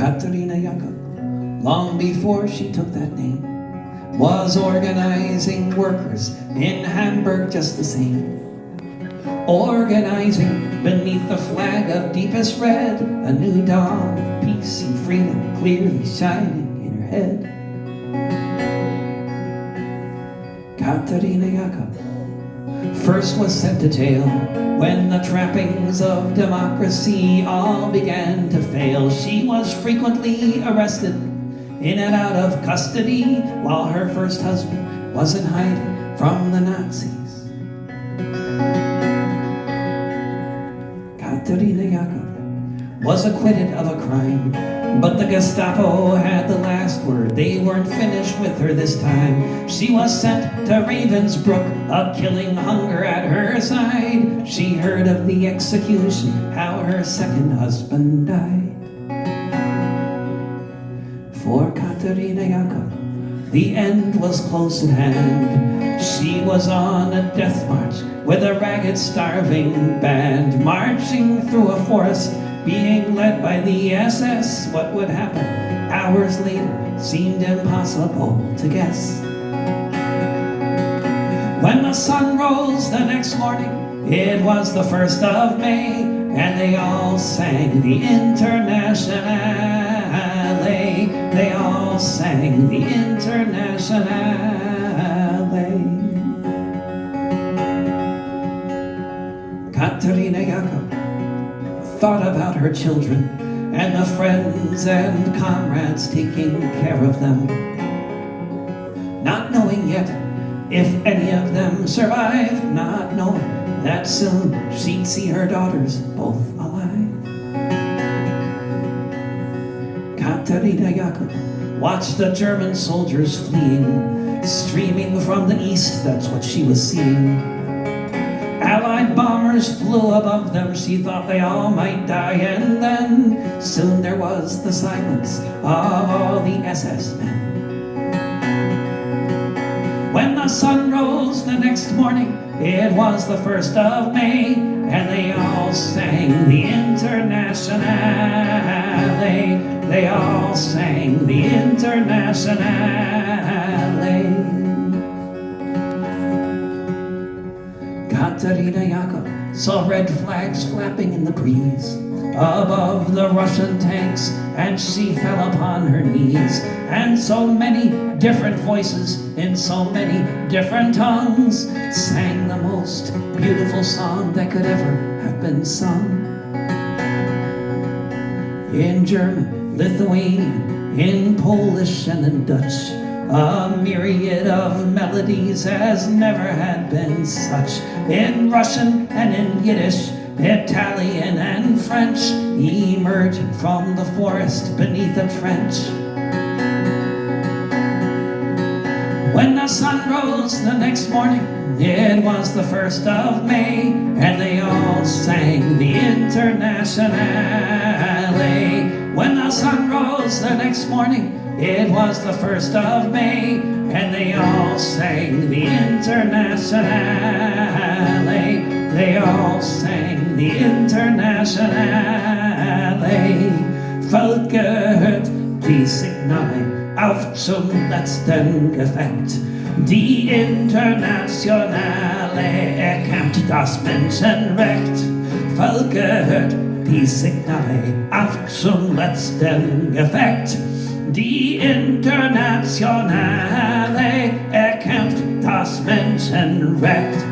Katharina Jakob, long before she took that name, was organizing workers in Hamburg just the same. Organizing beneath the flag of deepest red, a new dawn of peace and freedom clearly shining in her head. Katharina Jakob first was sent to jail when the trappings of democracy all began to fail. She was frequently arrested, in and out of custody, while her first husband was in hiding from the Nazis. Katharina Jakob was acquitted of a crime, but the Gestapo had the last word. They weren't finished with her this time. She was sent to Ravensbrück, a killing hunger at her side. She heard of the execution, how her second husband died. For Katharina Jakob, the end was close at hand. She was on a death march with a ragged, starving band, marching through a forest, being led by the SS. What would happen hours later seemed impossible to guess. When the sun rose the next morning, it was the 1st of May, and they all sang the Internationale. They all sang the Internationale. Katharina Jakob thought about her children and the friends and comrades taking care of them, not knowing yet if any of them survived, not knowing that soon she'd see her daughters both alive. Katharina Jakob watched the German soldiers fleeing, streaming from the east, that's what she was seeing. Allied bombers flew above them, she thought they all might die, and then soon there was the silence of all the SS men. When the sun rose the next morning, it was the 1st of May, and they all sang the Internationale. They all sang the Internationale. Katharina Jakob saw red flags flapping in the breeze above the Russian tanks, and she fell upon her knees. And so many different voices in so many different tongues sang the most beautiful song that could ever have been sung. In German, Lithuanian, in Polish and in Dutch, a myriad of melodies as never had been such. In Russian and in Yiddish, Italian and French, emerging from the forest beneath a trench. When the sun rose the next morning, it was the 1st of May, and they all sang the Internationale. When the sun rose the next morning, it was the 1st of May, and they all sang the Internationale. They all sang the Internationale. Völker, die Signale auf zum letzten Gefecht. Die Internationale erkämpft das Menschenrecht. Völker, die Signale auf zum letzten Gefecht. Die Internationale erkämpft das Menschenrecht.